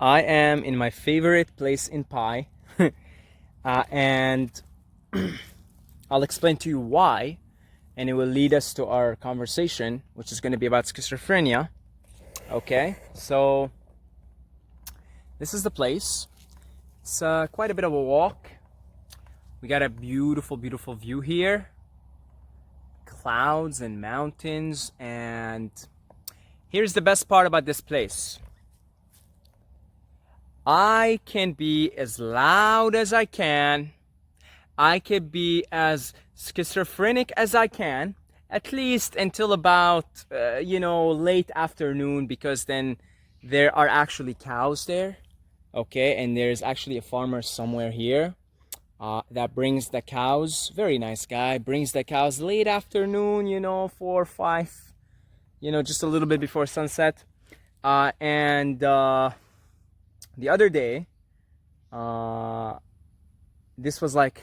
I am in my favorite place in Pi, and I'll explain to you why, and it will lead us to our conversation, which is going to be about schizophrenia. Okay, so this is the place. It's quite a bit of a walk. We got a beautiful, beautiful view here. Clouds and mountains, and here's the best part about this place. I can be as loud as I can. I can be as schizophrenic as I can, at least until about, late afternoon, because then there are actually cows there, okay? And there's actually a farmer somewhere here that brings the cows, very nice guy, brings the cows late afternoon, 4 or 5, just a little bit before sunset. The other day, this was like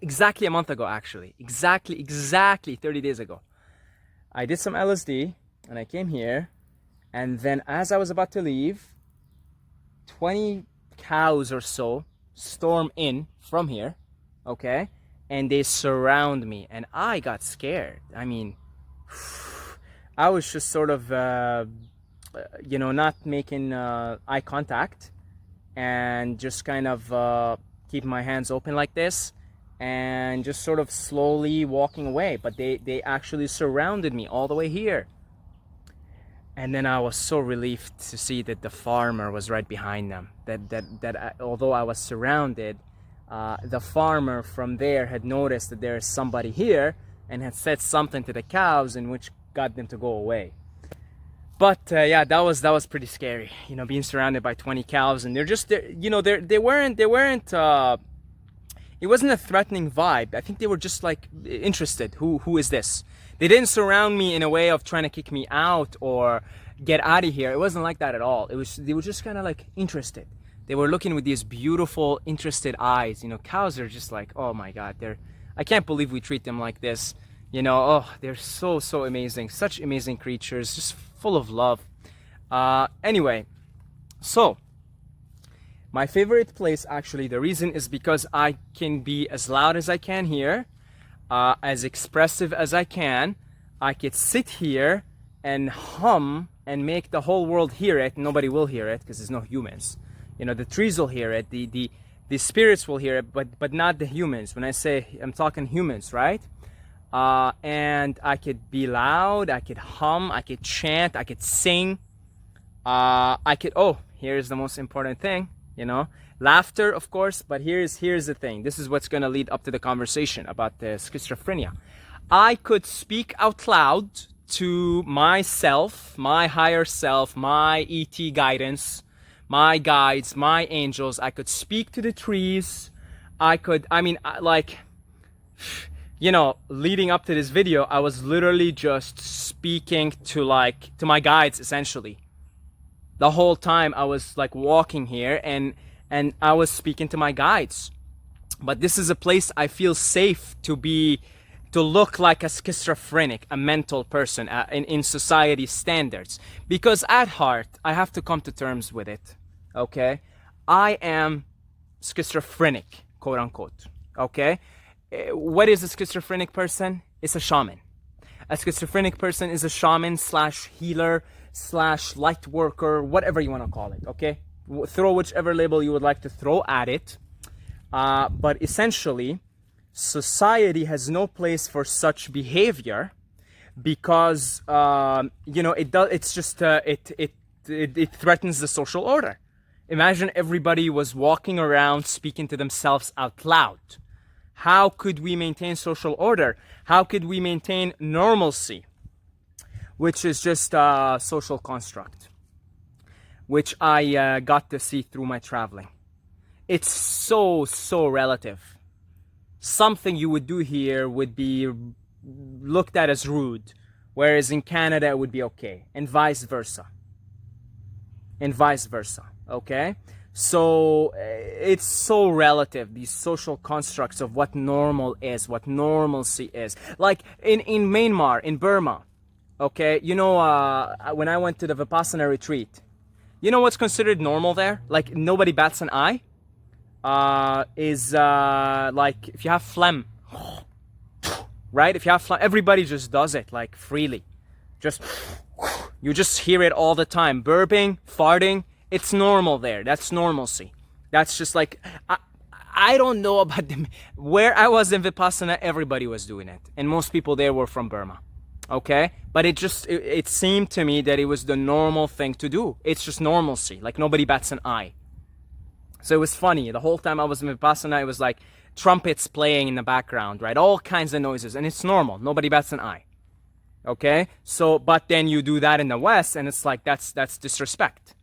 exactly a month ago, actually. Exactly 30 days ago. I did some LSD and I came here, and then as I was about to leave, 20 cows or so storm in from here, okay? And they surround me, and I got scared. I mean, I was just sort of not making eye contact, and just kind of keep my hands open like this, and just sort of slowly walking away. But they actually surrounded me all the way here. And then I was so relieved to see that the farmer was right behind them. Although I was surrounded, the farmer from there had noticed that there is somebody here and had said something to the cows, in which got them to go away. But yeah, that was pretty scary, being surrounded by 20 cows, and they're just, they weren't. It wasn't a threatening vibe. I think they were just like interested. Who is this? They didn't surround me in a way of trying to kick me out or get out of here. It wasn't like that at all. They were just kind of like interested. They were looking with these beautiful, interested eyes. Cows are just like, oh my God, I can't believe we treat them like this. They're so amazing. Such amazing creatures, just full of love. Anyway, so my favorite place, actually, the reason is because I can be as loud as I can here, as expressive as I can. I could sit here and hum and make the whole world hear it. Nobody will hear it because there's no humans. The trees will hear it, the spirits will hear it, but not the humans. When I say, I'm talking humans, right? And I could be loud, I could hum, I could chant, I could sing. Here's the most important thing, laughter, of course. But here's the thing. This is what's going to lead up to the conversation about the schizophrenia. I could speak out loud to myself, my higher self, my ET guidance, my guides, my angels. I could speak to the trees. Leading up to this video, I was literally just speaking to my guides, essentially. The whole time I was like walking here, and I was speaking to my guides. But this is a place I feel safe to look like a schizophrenic, a mental person in society standards. Because at heart, I have to come to terms with it, okay? I am schizophrenic, quote unquote, okay? What is a schizophrenic person? It's a shaman. A schizophrenic person is a shaman / healer / light worker, whatever you want to call it, okay? Throw whichever label you would like to throw at it. But essentially, society has no place for such behavior because, it threatens the social order. Imagine everybody was walking around speaking to themselves out loud. How could we maintain social order? How could we maintain normalcy? Which is just a social construct, which I got to see through my traveling. It's so relative. Something you would do here would be looked at as rude, whereas in Canada it would be okay, and vice versa. Okay? So it's so relative, these social constructs of what normal is, what normalcy is. Like in Myanmar, in Burma, okay? When I went to the Vipassana retreat, You know what's considered normal there? Like nobody bats an eye. Is like if you have phlegm, right? If you have phlegm, everybody just does it like freely. Just you just hear it all the time. Burping, farting, it's normal there. That's normalcy. That's just like I don't know about them. Where I was in Vipassana, everybody was doing it, and most people there were from Burma. Okay, but it seemed to me that it was the normal thing to do. It's just normalcy. Like nobody bats an eye. So it was funny. The whole time I was in Vipassana, it was like trumpets playing in the background, right? All kinds of noises, and it's normal. Nobody bats an eye. Okay, so but then you do that in the West, and it's like that's disrespect.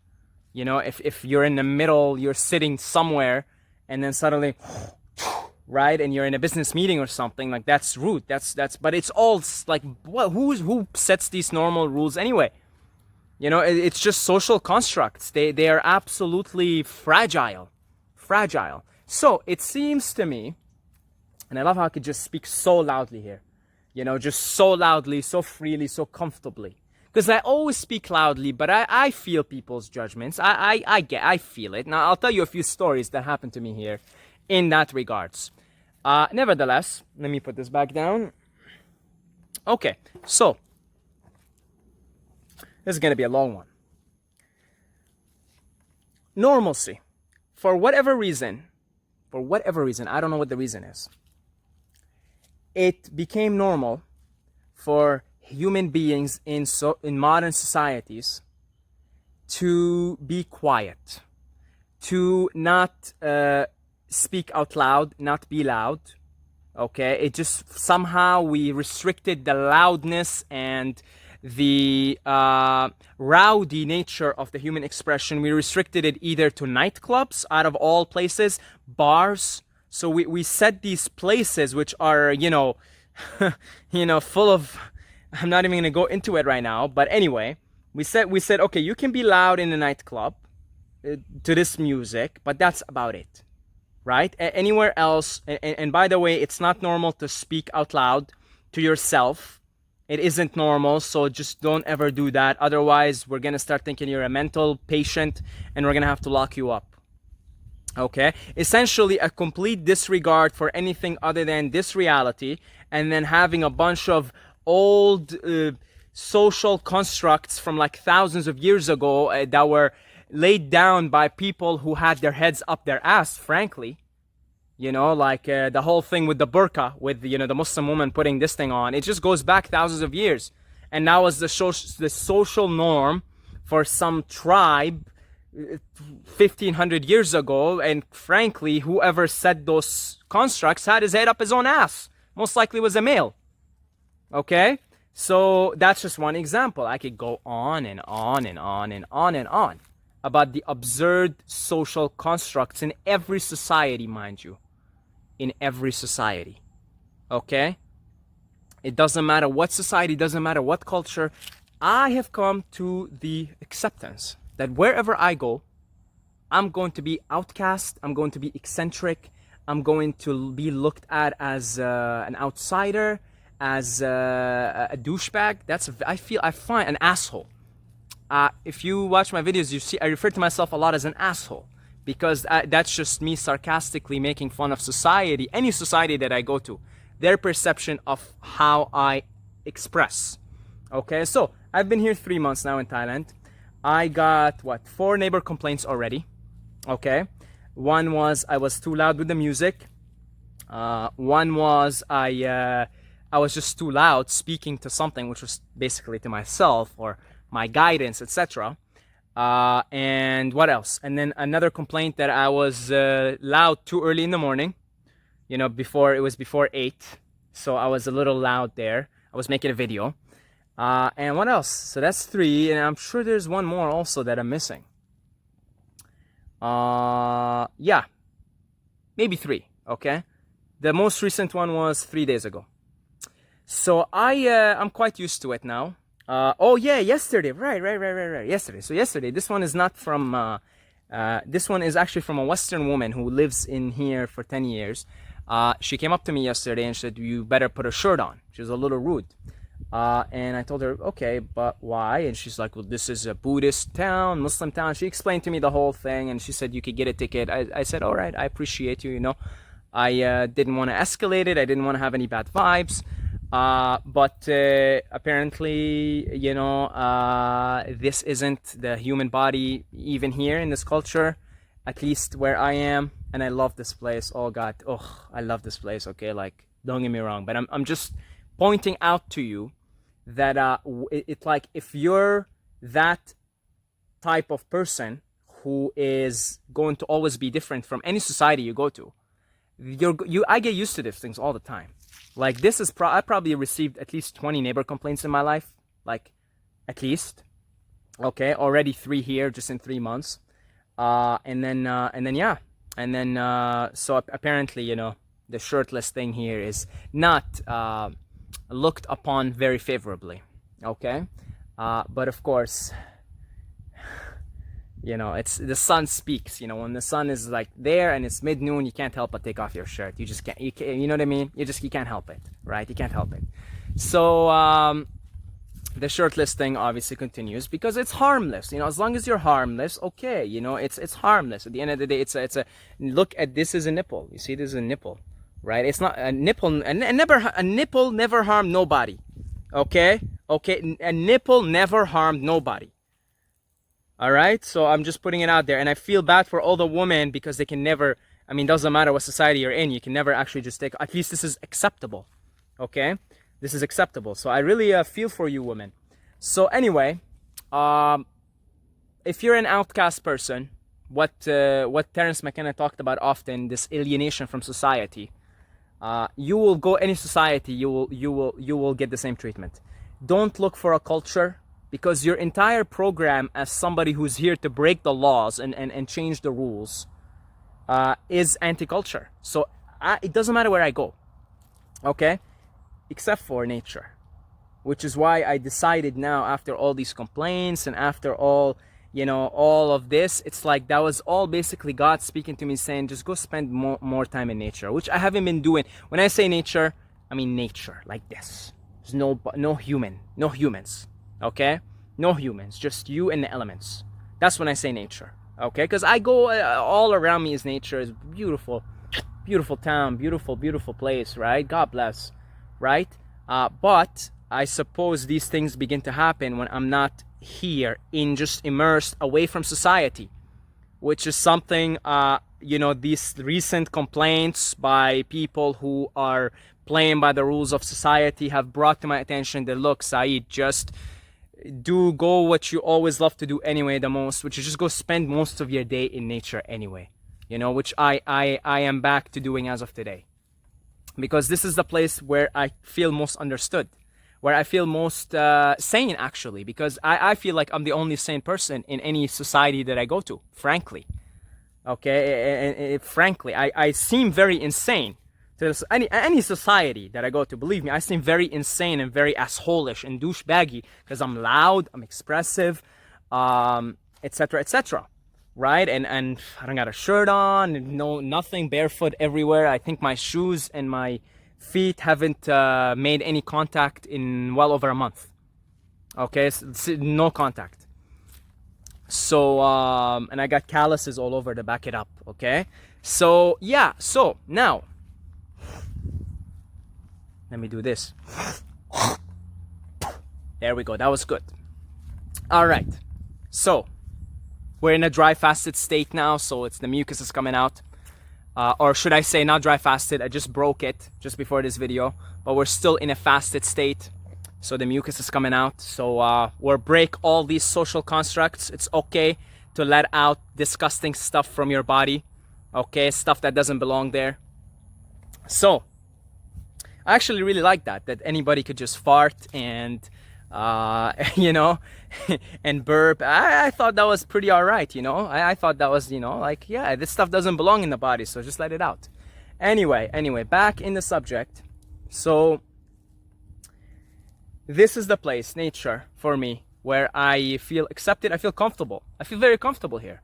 You know, if you're in the middle, you're sitting somewhere, and then suddenly, right, and you're in a business meeting or something, like that's rude. That's but it's all like who sets these normal rules anyway? You know, it's just social constructs. They are absolutely fragile. So it seems to me, and I love how I could just speak so loudly here, you know, just so loudly, so freely, so comfortably. Because I always speak loudly, but I feel people's judgments. I feel it. Now I'll tell you a few stories that happened to me here in that regards. Nevertheless, let me put this back down. Okay, so this is going to be a long one. Normalcy. For whatever reason, I don't know what the reason is, it became normal for human beings in modern societies to be quiet, to not speak out loud, not be loud. Okay, it just somehow we restricted the loudness and the rowdy nature of the human expression. We restricted it either to nightclubs, out of all places, bars. So we set these places which are, you know, full of, I'm not even going to go into it right now, but anyway, we said, okay, you can be loud in a nightclub to this music, but that's about it, right? Anywhere else, and by the way, it's not normal to speak out loud to yourself. It isn't normal, so just don't ever do that. Otherwise, we're going to start thinking you're a mental patient, and we're going to have to lock you up. Okay? Essentially, a complete disregard for anything other than this reality, and then having a bunch of old social constructs from like thousands of years ago that were laid down by people who had their heads up their ass, frankly. You know, like the whole thing with the burqa, with, you know, the Muslim woman putting this thing on. It just goes back thousands of years. And now is the social norm for some tribe 1,500 years ago. And frankly, whoever said those constructs had his head up his own ass. Most likely was a male. Okay? So that's just one example. I could go on and on and on and on and on about the absurd social constructs in every society, mind you. In every society. Okay? It doesn't matter what society, doesn't matter what culture. I have come to the acceptance that wherever I go, I'm going to be outcast, I'm going to be eccentric, I'm going to be looked at as an outsider, as a douchebag. I find an asshole. If you watch my videos, you see I refer to myself a lot as an asshole. Because that's just me sarcastically making fun of society, any society that I go to, their perception of how I express. Okay, so I've been here 3 months now in Thailand. I got, 4 neighbor complaints already. Okay, one was I was too loud with the music. One was I was just too loud speaking to something, which was basically to myself or my guidance, etc. And what else? And then another complaint that I was loud too early in the morning. You know, before 8. So I was a little loud there. I was making a video. And what else? So that's 3. And I'm sure there's one more also that I'm missing. Yeah. Maybe 3. Okay. The most recent one was 3 days ago. So I'm quite used to it now. Oh yeah, yesterday, right, yesterday. So yesterday, this one is not from, this one is actually from a Western woman who lives in here for 10 years. She came up to me yesterday and said, you better put a shirt on. She was a little rude. And I told her, okay, but why? And she's like, well, this is a Buddhist town, Muslim town. She explained to me the whole thing, and she said you could get a ticket. I said, all right, I appreciate you, you know. I didn't want to escalate it. I didn't want to have any bad vibes. But apparently, you know, this isn't the human body even here in this culture, at least where I am. And I love this place. Oh God, oh, I love this place. Okay, like, don't get me wrong, but I'm just pointing out to you that it's like, if you're that type of person who is going to always be different from any society you go to, I get used to these things all the time. Like, this is I probably received at least 20 neighbor complaints in my life, like, at least. Okay, already 3 here just in 3 months, and then yeah, and then so apparently, you know, the shirtless thing here is not looked upon very favorably. Okay, but of course, you know, it's the sun speaks. You know, when the sun is like there and it's mid-noon, you can't help but take off your shirt. You just can't, you know what I mean? You can't help it, right? You can't help it. So the shirtless thing obviously continues because it's harmless. You know, as long as you're harmless, okay. You know, it's harmless. At the end of the day, it's a look at, this is a nipple. You see, this is a nipple, right? It's not a nipple. A nipple never harmed nobody. Okay, a nipple never harmed nobody. All right, so I'm just putting it out there, and I feel bad for all the women because they can never, I mean, doesn't matter what society you're in, you can never actually just take, at least this is acceptable, okay? This is acceptable, so I really feel for you women. So anyway, if you're an outcast person, what Terence McKenna talked about often, this alienation from society, you will go any society, you will get the same treatment. Don't look for a culture, because your entire program as somebody who's here to break the laws and change the rules is anti-culture. So it doesn't matter where I go, okay? Except for nature, which is why I decided now, after all these complaints and after all, you know, all of this, it's like that was all basically God speaking to me saying, just go spend more time in nature, which I haven't been doing. When I say nature, I mean nature, like this. There's no humans. Okay, no humans, just you and the elements. That's when I say nature. Okay, because I go all around me is nature. Is beautiful, beautiful town, beautiful place, right? God bless, right? But I suppose these things begin to happen when I'm not here, in just immersed away from society, which is something you know, these recent complaints by people who are playing by the rules of society have brought to my attention that, look, Saeed, just go what you always love to do anyway the most, which is just go spend most of your day in nature anyway, you know, which I am back to doing as of today, because this is the place where I feel most understood, where I feel most sane, actually, because I feel like I'm the only sane person in any society that I go to, frankly. Okay, and frankly, I seem very insane to any society that I go to. Believe me, I seem very insane and very asshole-ish and douchebaggy because I'm loud, I'm expressive, etc., etc. Right? And I don't got a shirt on, nothing, barefoot everywhere. I think my shoes and my feet haven't made any contact in well over a month. Okay, so no contact. So and I got calluses all over to back it up. Okay, so yeah, so now let me do this. There we go, that was good. All right, so we're in a dry fasted state now, so it's the mucus is coming out, or should I say not dry fasted, I just broke it just before this video, but we're still in a fasted state, so the mucus is coming out. So we'll break all these social constructs. It's okay to let out disgusting stuff from your body, okay, stuff that doesn't belong there. So I actually really like that anybody could just fart and you know, and burp. I thought that was pretty all right, you know. I thought that was, you know, like, yeah, this stuff doesn't belong in the body, so just let it out. Anyway, back in the subject. So this is the place, nature, for me, where I feel accepted. I feel comfortable. I feel very comfortable here.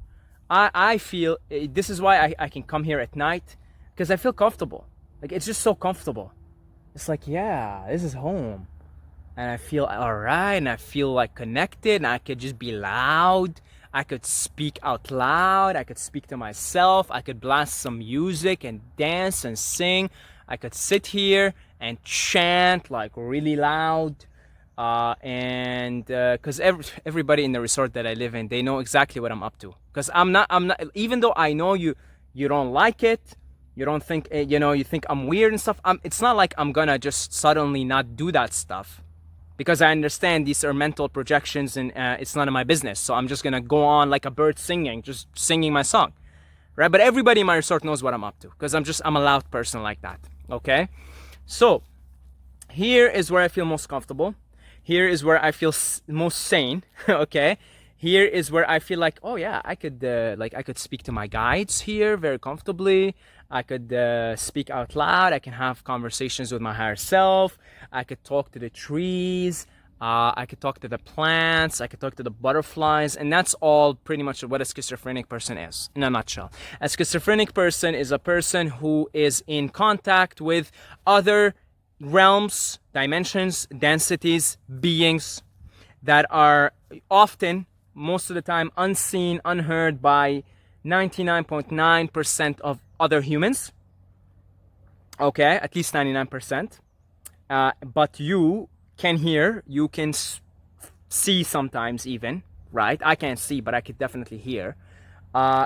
I feel, this is why I can come here at night, because I feel comfortable. Like, it's just so comfortable. It's like, yeah, this is home. and I feel all right, and I feel like connected, and I could just be loud. I could speak out loud. I could speak to myself. I could blast some music and dance and sing. I could sit here and chant like really loud. And because everybody in the resort that I live in, they know exactly what I'm up to. Because I'm not, even though I know you don't like it, you don't think, you think I'm weird and stuff. It's not like I'm gonna just suddenly not do that stuff, because I understand these are mental projections, and it's none of my business. So I'm just gonna go on like a bird singing, just singing my song, right? But everybody in my resort knows what I'm up to, because I'm a loud person like that. Okay, so here is where I feel most comfortable. Here is where I feel most sane. Okay, here is where I feel like, oh yeah, I could speak to my guides here very comfortably. I could speak out loud. I can have conversations with my higher self. I could talk to the trees. I could talk to the plants. I could talk to the butterflies. And that's all pretty much what a schizophrenic person is, in a nutshell. A schizophrenic person is a person who is in contact with other realms, dimensions, densities, beings that are often, most of the time, unseen, unheard by 99.9% of other humans. Okay, at least 99%. But you can hear, you can see sometimes even, right? I can't see, but I could definitely hear.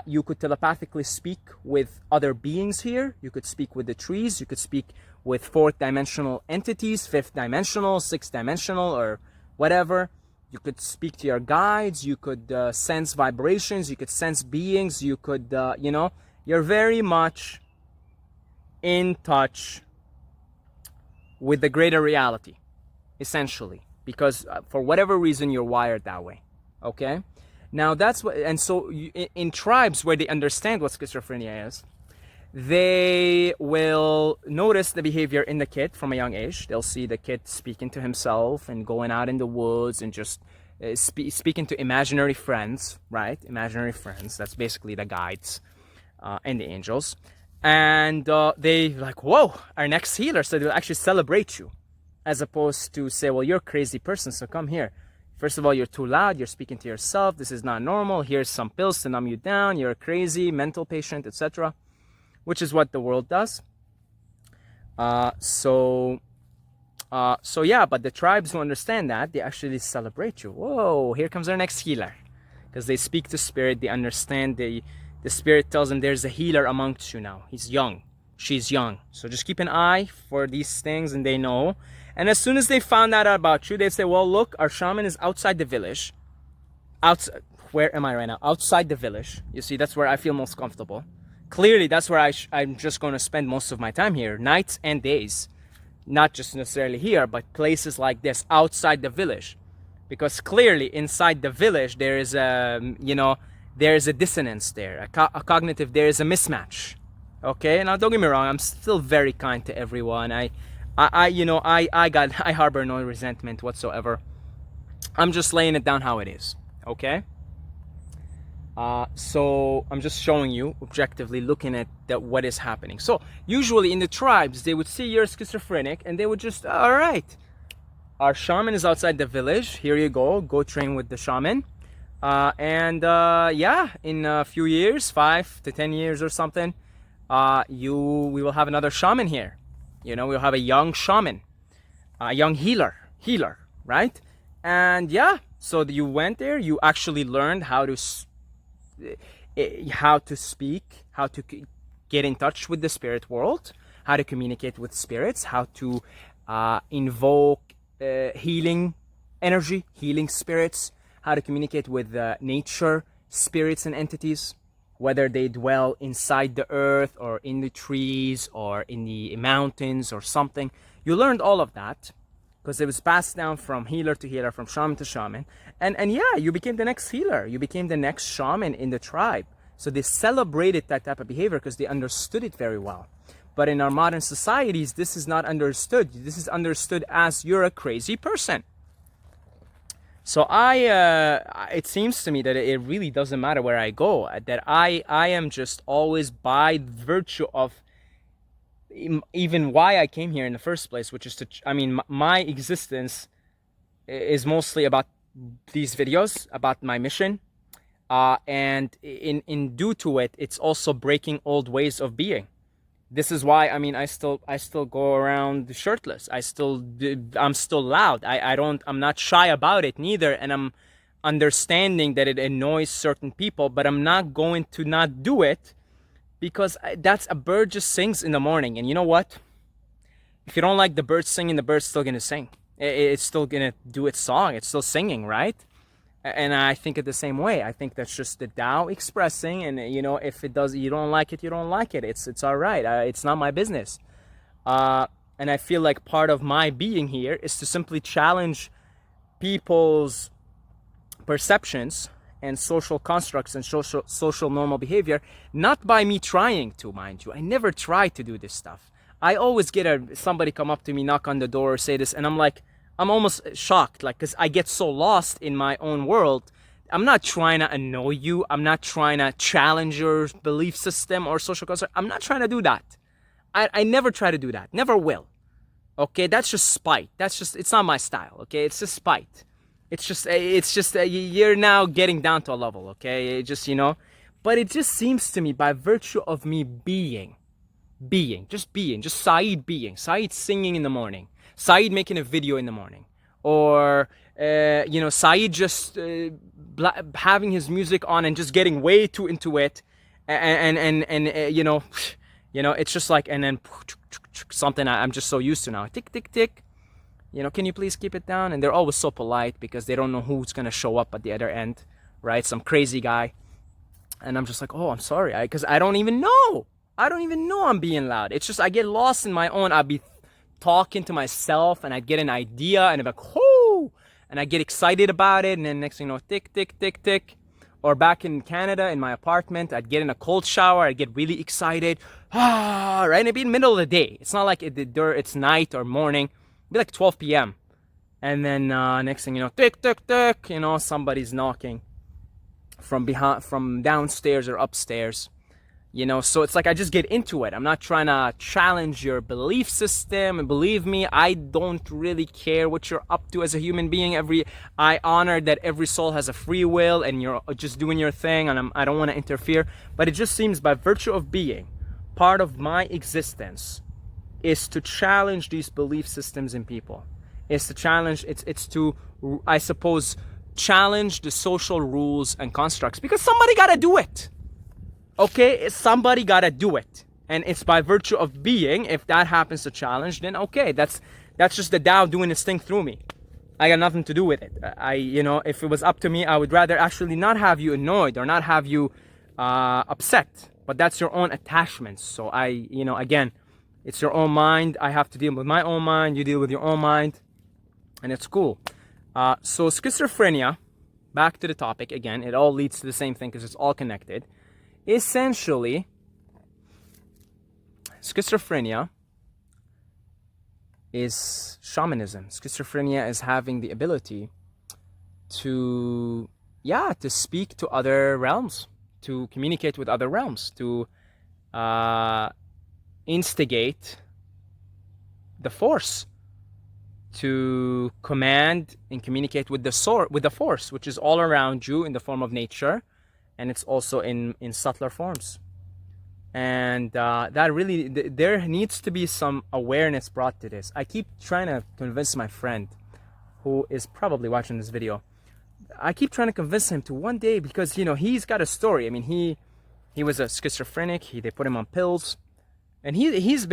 You could telepathically speak with other beings here. You could speak with the trees. You could speak with fourth dimensional entities, fifth dimensional, sixth dimensional, or whatever. You could speak to your guides. You could sense vibrations. You could sense beings. You could, you're very much in touch with the greater reality, essentially, because for whatever reason you're wired that way. Okay, now that's what, and so in tribes where they understand what schizophrenia is, they will notice the behavior in the kid from a young age. They'll see the kid speaking to himself and going out in the woods and just speaking to imaginary friends, right? Imaginary friends, that's basically the guides and the angels. And they like, whoa, our next healer. So they'll actually celebrate you, as opposed to say, well, you're a crazy person, so come here. First of all, you're too loud. You're speaking to yourself. This is not normal. Here's some pills to numb you down. You're a crazy mental patient, etc. Which is what the world does. So yeah, but the tribes who understand that, they actually celebrate you. Whoa, here comes our next healer. Because they speak to spirit, they understand, the spirit tells them there's a healer amongst you now. He's young, she's young. So just keep an eye for these things, and they know. And as soon as they found out about you, they say, well, look, our shaman is outside the village. Outside, where am I right now? Outside the village. You see, that's where I feel most comfortable. Clearly, that's where I'm just going to spend most of my time here, nights and days. Not just necessarily here, but places like this, outside the village. Because clearly, inside the village, there is there is a dissonance there, a cognitive, there is a mismatch. Okay, now don't get me wrong, I'm still very kind to everyone. I harbor no resentment whatsoever. I'm just laying it down how it is. Okay. So I'm just showing you objectively, looking at what is happening. So usually in the tribes, they would see you're schizophrenic, and they would just, all right, our shaman is outside the village. Here you go train with the shaman. Yeah, in a few years, 5 to 10 years or something, we will have another shaman here. We'll have a young shaman, a young healer, right? And yeah, so you went there, you actually learned how to speak, how to get in touch with the spirit world, how to communicate with spirits, how to invoke healing energy, healing spirits, how to communicate with nature, spirits and entities, whether they dwell inside the earth or in the trees or in the mountains or something. You learned all of that because it was passed down from healer to healer, from shaman to shaman. And yeah, you became the next healer. You became the next shaman in the tribe. So they celebrated that type of behavior because they understood it very well. But in our modern societies, this is not understood. This is understood as you're a crazy person. So it seems to me that it really doesn't matter where I go, that I am just always, by virtue of even why I came here in the first place, which is my existence is mostly about these videos, about my mission. And in due to it, it's also breaking old ways of being. This is why, I mean, I still go around shirtless. I'm still loud. I'm not shy about it neither, and I'm understanding that it annoys certain people, but I'm not going to not do it because that's a bird just sings in the morning. And you know what? If you don't like the bird singing, the bird's still gonna sing. It's still gonna do its song. It's still singing, right? And I think it the same way. I think that's just the Tao expressing, and if it does, you don't like it, you don't like it. It's all right. It's not my business. And I feel like part of my being here is to simply challenge people's perceptions and social constructs and social normal behavior, not by me trying to, mind you. I never try to do this stuff. I always get somebody come up to me, knock on the door, say this, and I'm like, I'm almost shocked, like, because I get so lost in my own world. I'm not trying to annoy you. I'm not trying to challenge your belief system or social construct. I'm not trying to do that. I never try to do that. Never will. Okay, that's just spite. It's not my style. Okay, it's just spite. It's just you're now getting down to a level. Okay, but it just seems to me, by virtue of me being, just Saeed singing in the morning, Saeed making a video in the morning, or Saeed just having his music on and just getting way too into it, and it's just like, and then something I'm just so used to now. Tick tick tick. Can you please keep it down? And they're always so polite because they don't know who's gonna show up at the other end, right? Some crazy guy. And I'm just like, oh, I'm sorry, because I don't even know. I'm being loud. It's just I get lost in my own. I'll be talking to myself, and I get an idea, and I'm like, whoo, and I get excited about it, and then next thing you know, tick tick tick tick. Or back in Canada, in my apartment, I'd get in a cold shower. I'd get really excited, right? And it'd be in the middle of the day. It's not like it's night or morning. It'd be like 12 p.m. And then next thing you know, tick tick tick. Somebody's knocking from behind, from downstairs or upstairs. So it's like I just get into it. I'm not trying to challenge your belief system. And believe me, I don't really care what you're up to as a human being. I honor that every soul has a free will, and you're just doing your thing, and I don't want to interfere. But it just seems, by virtue of being, part of my existence is to challenge these belief systems in people. It's to challenge, it's to, I suppose, challenge the social rules and constructs, because somebody gotta do it. Okay, somebody gotta do it, and it's by virtue of being. If that happens to challenge, then okay, that's just the Tao doing its thing through me. I got nothing to do with it. If it was up to me, I would rather actually not have you annoyed or not have you upset. But that's your own attachments. So again, it's your own mind. I have to deal with my own mind. You deal with your own mind, and it's cool. So schizophrenia. Back to the topic again. It all leads to the same thing because it's all connected. Essentially, schizophrenia is shamanism. Schizophrenia is having the ability to speak to other realms, to communicate with other realms, to instigate the force, to command and communicate with the force, which is all around you in the form of nature. And it's also in subtler forms. And that really, there needs to be some awareness brought to this. I keep trying to convince my friend, who is probably watching this video, I keep trying to convince him to one day, because he's got a story. I mean, he was a schizophrenic. They put him on pills, and he's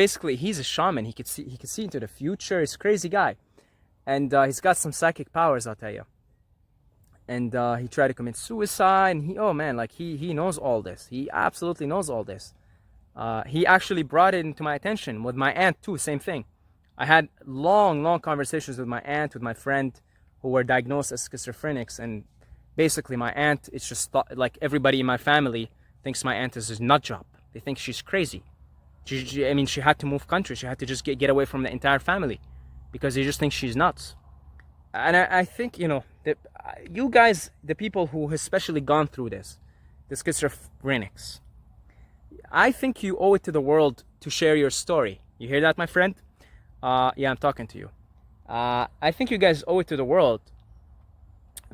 a shaman. He could see into the future. He's a crazy guy, and he's got some psychic powers, I'll tell you. And he tried to commit suicide, and he knows all this. He absolutely knows all this. He actually brought it into my attention with my aunt too, same thing. I had long conversations with my aunt, with my friend, who were diagnosed as schizophrenics, and basically my aunt, it's just like everybody in my family thinks my aunt is a nut job. They think she's crazy. She had to move country. She had to just get away from the entire family because they just think she's nuts. And I think, that you guys, the people who especially gone through this, the schizophrenics, I think you owe it to the world to share your story. You hear that, my friend? Yeah, I'm talking to you. I think you guys owe it to the world,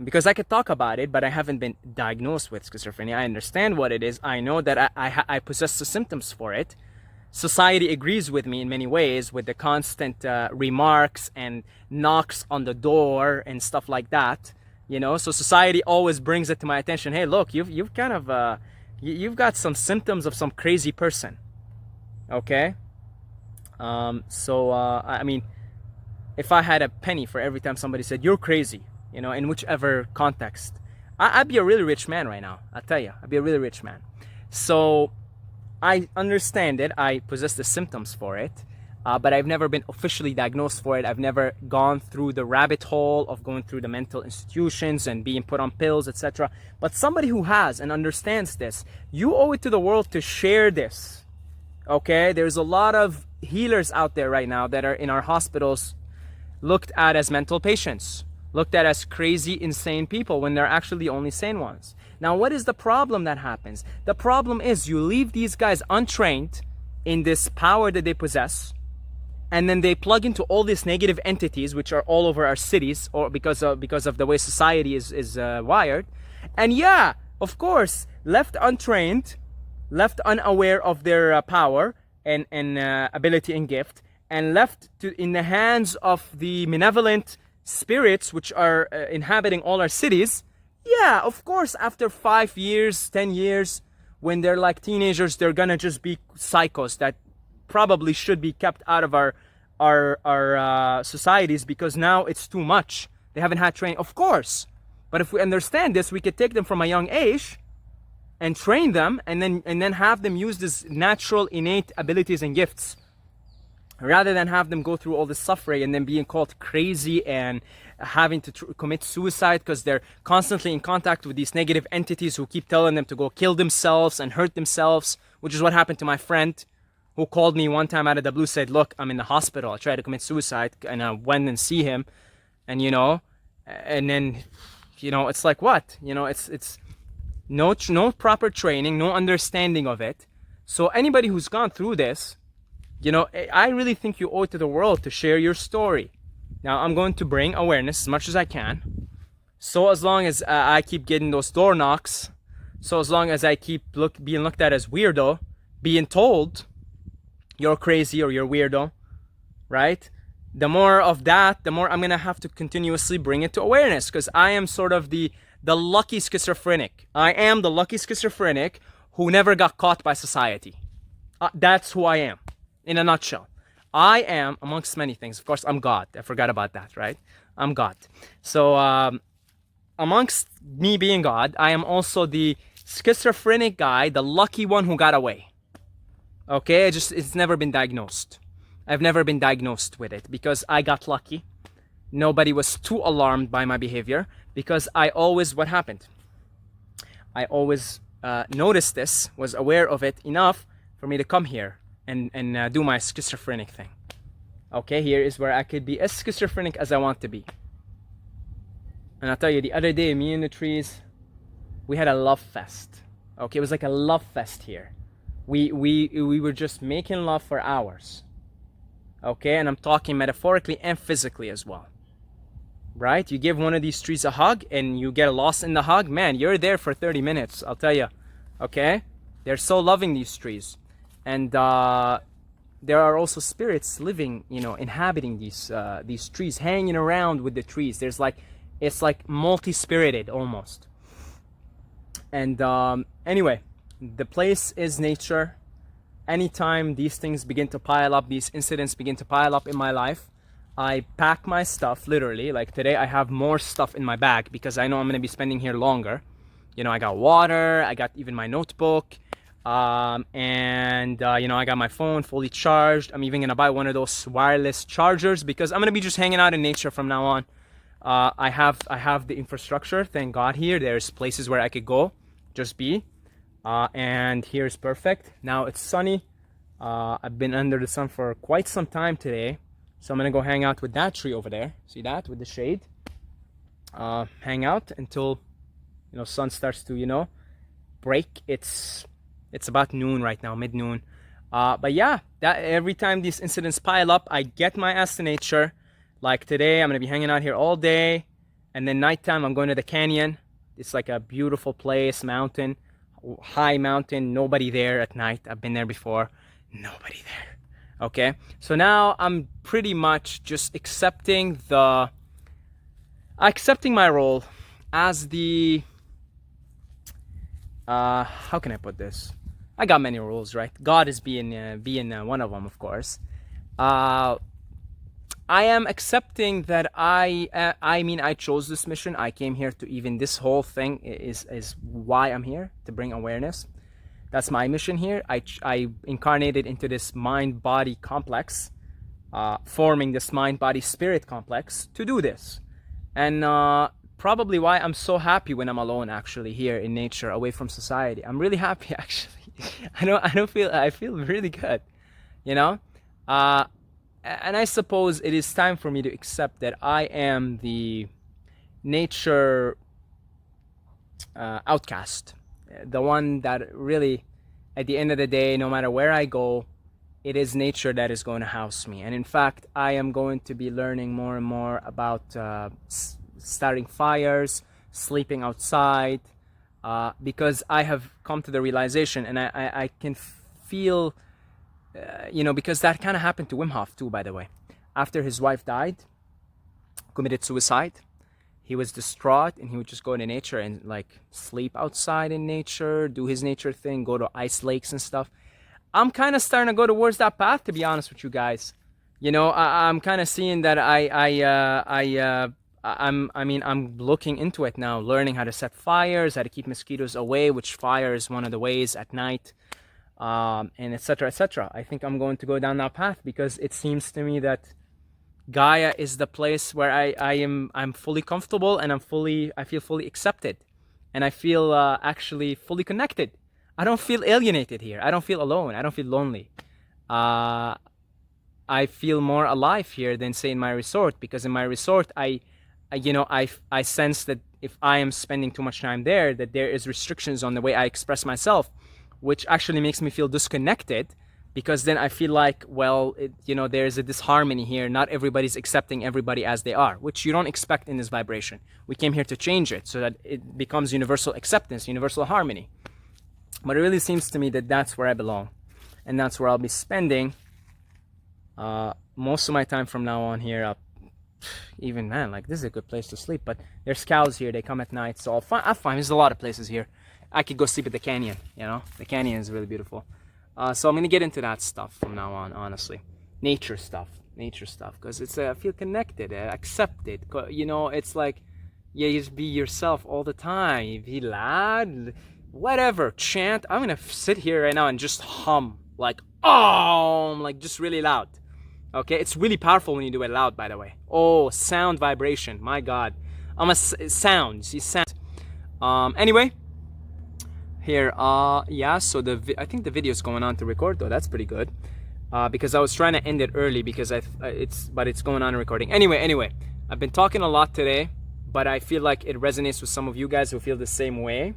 because I could talk about it, but I haven't been diagnosed with schizophrenia. I understand what it is. I know that I possess the symptoms for it. Society agrees with me in many ways, with the constant remarks and knocks on the door and stuff like that. You know, so society always brings it to my attention. Hey, look, you've kind of you've got some symptoms of some crazy person. Okay. I mean, if I had a penny for every time somebody said you're crazy, you know, in whichever context, I'd be a really rich man right now. I'll tell you, I'd be a really rich man. So I understand it. I possess the symptoms for it, but I've never been officially diagnosed for it. I've never gone through the rabbit hole of going through the mental institutions and being put on pills, etc. But somebody who has and understands this, you owe it to the world to share this. Okay? There's a lot of healers out there right now that are in our hospitals looked at as mental patients, looked at as crazy, insane people when they're actually the only sane ones. Now, what is the problem that happens? The problem is you leave these guys untrained in this power that they possess, and then they plug into all these negative entities which are all over our cities, or because of the way society is wired. And yeah, of course, left untrained, left unaware of their power and ability and gift, and left in the hands of the malevolent spirits which are inhabiting all our cities. Yeah, of course, after 5 years, 10 years, when they're like teenagers, they're gonna just be psychos that probably should be kept out of our societies, because now it's too much. They haven't had training, of course. But if we understand this, we could take them from a young age and train them, and then have them use these natural innate abilities and gifts, rather than have them go through all this suffering and then being called crazy and having to commit suicide because they're constantly in contact with these negative entities who keep telling them to go kill themselves and hurt themselves, which is what happened to my friend, who called me one time out of the blue, said, look, I'm in the hospital, I tried to commit suicide, and I went and see him, and and then it's like, what, it's no proper training, no understanding of it. So anybody who's gone through this, I really think you owe it to the world to share your story. Now, I'm going to bring awareness as much as I can. So as long as I keep getting those door knocks, so as long as I keep being looked at as weirdo, being told you're crazy or you're weirdo, right? The more of that, the more I'm going to have to continuously bring it to awareness, because I am sort of the lucky schizophrenic. I am the lucky schizophrenic who never got caught by society. That's who I am. In a nutshell, I am, amongst many things, of course, I'm God. I forgot about that, right? I'm God. So amongst me being God, I am also the schizophrenic guy, the lucky one who got away. Okay, it's never been diagnosed. I've never been diagnosed with it because I got lucky. Nobody was too alarmed by my behavior, because what happened? I always noticed this, was aware of it enough for me to come here and do my schizophrenic thing. Okay, here is where I could be as schizophrenic as I want to be. And I'll tell you, the other day, me and the trees, we had a love fest. Okay, it was like a love fest here. We were just making love for hours. Okay, and I'm talking metaphorically and physically as well. Right? You give one of these trees a hug and you get lost in the hug, man, you're there for 30 minutes, I'll tell you. Okay? They're so loving, these trees. And there are also spirits living, inhabiting these trees, hanging around with the trees. It's like multi-spirited almost. And anyway, the place is nature. Anytime these things begin to pile up, these incidents begin to pile up in my life, I pack my stuff, literally. Like today, I have more stuff in my bag because I know I'm going to be spending here longer. I got water, I got even my notebook. I got my phone fully charged. I'm even gonna buy one of those wireless chargers because I'm gonna be just hanging out in nature from now on. I have the infrastructure, thank God. Here there's places where I could go, just be, and here's perfect. Now it's sunny. I've been under the sun for quite some time today, so I'm gonna go hang out with that tree over there. See that with the shade? Hang out until sun starts to break. It's about noon right now, mid-noon. But yeah, that every time these incidents pile up, I get my ass to nature. Like today, I'm gonna be hanging out here all day, and then nighttime, I'm going to the canyon. It's like a beautiful place, mountain, high mountain, nobody there at night. I've been there before, nobody there. Okay, so now I'm pretty much just accepting my role as the how can I put this? I got many roles, right? God is being one of them, of course. I am accepting that I chose this mission. I came here to, even this whole thing is why I'm here, to bring awareness. That's my mission here. I incarnated into this mind-body complex, forming this mind-body-spirit complex to do this. And probably why I'm so happy when I'm alone, actually, here in nature, away from society. I'm really happy, actually. I feel really good, you know? And I suppose it is time for me to accept that I am the nature outcast. The one that really, at the end of the day, no matter where I go, it is nature that is going to house me. And in fact, I am going to be learning more and more about starting fires, sleeping outside, because I have come to the realization, and I can feel, because that kind of happened to Wim Hof too, by the way. After his wife died, committed suicide, he was distraught, and he would just go into nature and like sleep outside in nature, do his nature thing, go to ice lakes and stuff. I'm kind of starting to go towards that path, to be honest with you guys. I'm kind of seeing that I'm looking into it now, learning how to set fires, how to keep mosquitoes away, which fire is one of the ways at night, and etc., etc. I think I'm going to go down that path because it seems to me that Gaia is the place where I'm fully comfortable, and I feel fully accepted, and I feel actually fully connected. I don't feel alienated here. I don't feel alone. I don't feel lonely. I feel more alive here than, say, in my resort, because in my resort I sense that if I am spending too much time there, that there is restrictions on the way I express myself, which actually makes me feel disconnected, because then I feel like, well, there's a disharmony here. Not everybody's accepting everybody as they are, which you don't expect in this vibration. We came here to change it so that it becomes universal acceptance, universal harmony. But it really seems to me that that's where I belong, and that's where I'll be spending most of my time from now on here. Even, man, like, this is a good place to sleep, but there's cows here. They come at night, so I'll find there's a lot of places here. I could go sleep at the canyon. The canyon is really beautiful. So I'm gonna get into that stuff from now on, honestly. Nature stuff, because it's I feel connected, accepted. It's like, yeah, you just be yourself all the time. Be loud, whatever, chant. I'm gonna sit here right now and just hum, like, just really loud. Okay, it's really powerful when you do it loud, by the way. Oh, sound vibration, my God. I'm a sound, see, sound. Anyway, here, yeah, so I think the video is going on to record, though. That's pretty good, because I was trying to end it early, because but it's going on and recording. Anyway, I've been talking a lot today, but I feel like it resonates with some of you guys who feel the same way.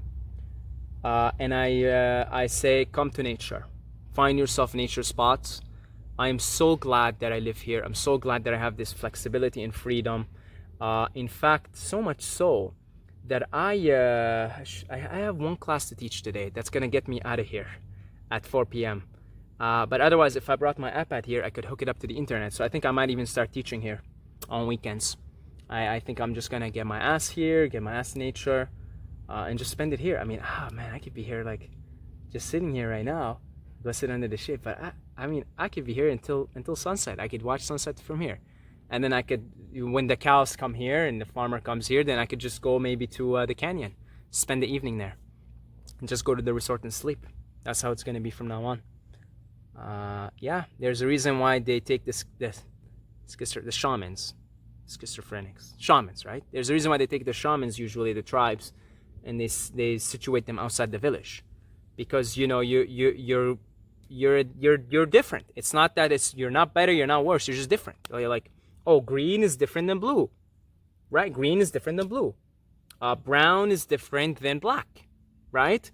And I say, come to nature, find yourself nature spots. I am so glad that I live here. I'm so glad that I have this flexibility and freedom. In fact, so much so that I have one class to teach today that's gonna get me out of here at 4 p.m. But otherwise, if I brought my iPad here, I could hook it up to the internet. So I think I might even start teaching here on weekends. I think I'm just gonna get my ass here, get my ass in nature, and just spend it here. I mean, man, I could be here, like, just sitting here right now, go sit under the shade. But I could be here until sunset. I could watch sunset from here, and then I could, when the cows come here and the farmer comes here, then I could just go maybe to the canyon, spend the evening there, and just go to the resort and sleep. That's how it's gonna be from now on. Yeah, there's a reason why they take the shamans, schizophrenics, shamans, right? There's a reason why they take the shamans, usually the tribes, and they situate them outside the village, because you're different. It's not that you're not better, you're not worse, you're just different. You're like, oh, green is different than blue, right? Green is different than blue. Brown is different than black, right?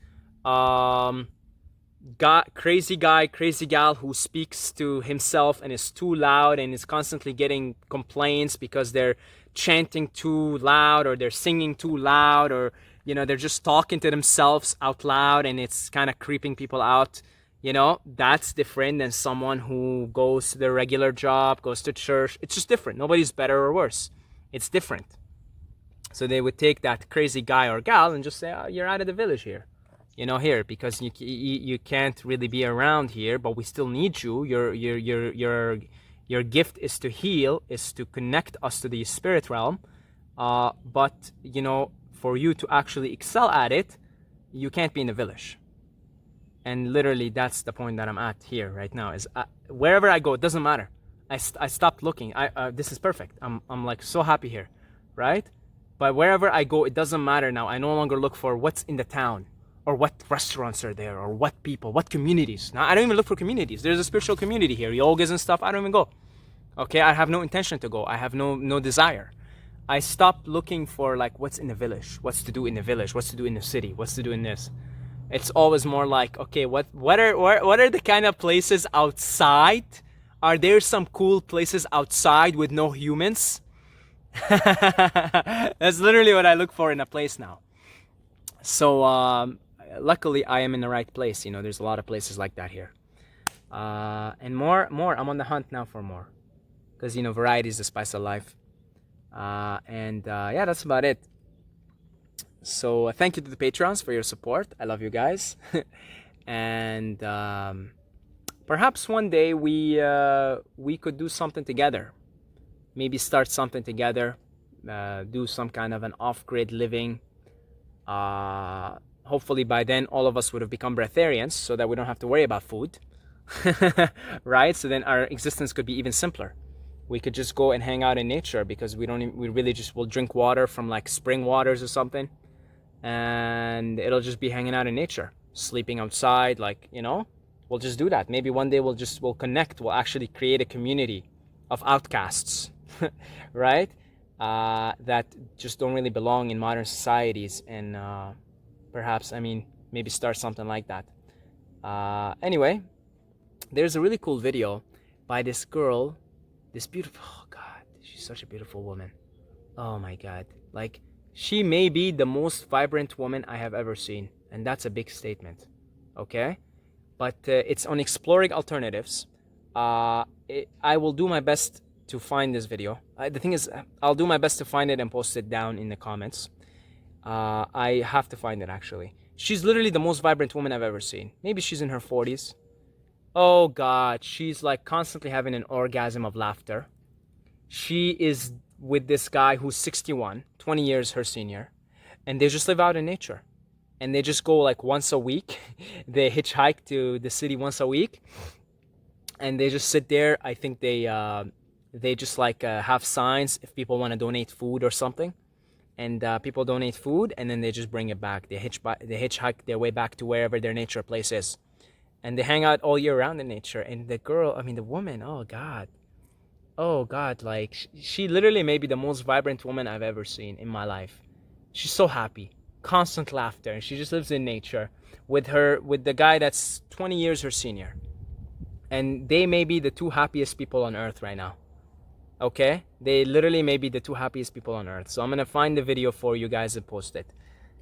crazy guy, crazy gal who speaks to himself and is too loud and is constantly getting complaints because they're chanting too loud or they're singing too loud, or they're just talking to themselves out loud and it's kind of creeping people out. That's different than someone who goes to their regular job, goes to church. It's just different. Nobody's better or worse. It's different. So they would take that crazy guy or gal and just say, oh, you're out of the village here. Here, because you can't really be around here, but we still need you. Your gift is to heal, is to connect us to the spirit realm. But for you to actually excel at it, you can't be in the village. And literally, that's the point that I'm at here right now. Is wherever I go, it doesn't matter. I stopped looking. This is perfect. I'm like so happy here, right? But wherever I go, it doesn't matter now. I no longer look for what's in the town, or what restaurants are there, or what people, what communities. Now, I don't even look for communities. There's a spiritual community here, yogas and stuff. I don't even go. Okay, I have no intention to go. I have no desire. I stopped looking for like what's in the village, what's to do in the village, what's to do in the city, what's to do in this. It's always more like, okay, what are the kind of places outside? Are there some cool places outside with no humans? That's literally what I look for in a place now. So luckily I am in the right place. There's a lot of places like that here. And more, I'm on the hunt now for more. Because, variety is the spice of life. Yeah, that's about it. So thank you to the patrons for your support. I love you guys. And perhaps one day we could do something together. Maybe start something together. Do some kind of an off-grid living. Hopefully by then all of us would have become breatharians, so that we don't have to worry about food. Right? So then our existence could be even simpler. We could just go and hang out in nature, because we really just will drink water from like spring waters or something, and it'll just be hanging out in nature, sleeping outside, like, we'll just do that. Maybe one day we'll connect, we'll actually create a community of outcasts, right? That just don't really belong in modern societies, and perhaps, maybe start something like that. Anyway, there's a really cool video by this girl, this beautiful, oh God, she's such a beautiful woman. Oh my God. Like, she may be the most vibrant woman I have ever seen. And that's a big statement. Okay? But it's on exploring alternatives. I will do my best to find this video. The thing is, I'll do my best to find it and post it down in the comments. I have to find it, actually. She's literally the most vibrant woman I've ever seen. Maybe she's in her 40s. Oh God, she's like constantly having an orgasm of laughter. She is with this guy who's 61, 20 years her senior, and they just live out in nature. And they just go like once a week. They hitchhike to the city once a week, and they just sit there. I think they just like have signs if people want to donate food or something, and people donate food, and then they just bring it back. They hitchhike their way back to wherever their nature place is. And they hang out all year round in nature. And the girl, the woman, oh God, like she literally may be the most vibrant woman I've ever seen in my life. She's so happy, constant laughter, and she just lives in nature with the guy that's 20 years her senior. And they may be the two happiest people on earth right now. Okay? They literally may be the two happiest people on earth. So I'm gonna find the video for you guys and post it.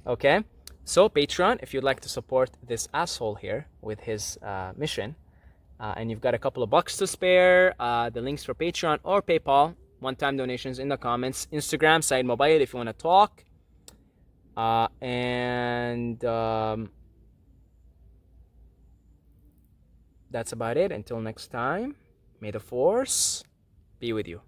Okay? So Patreon, if you'd like to support this asshole here with his mission, and you've got a couple of bucks to spare, the links for Patreon or PayPal, one-time donations in the comments. Instagram, Said Mobile, if you want to talk. That's about it. Until next time, may the force be with you.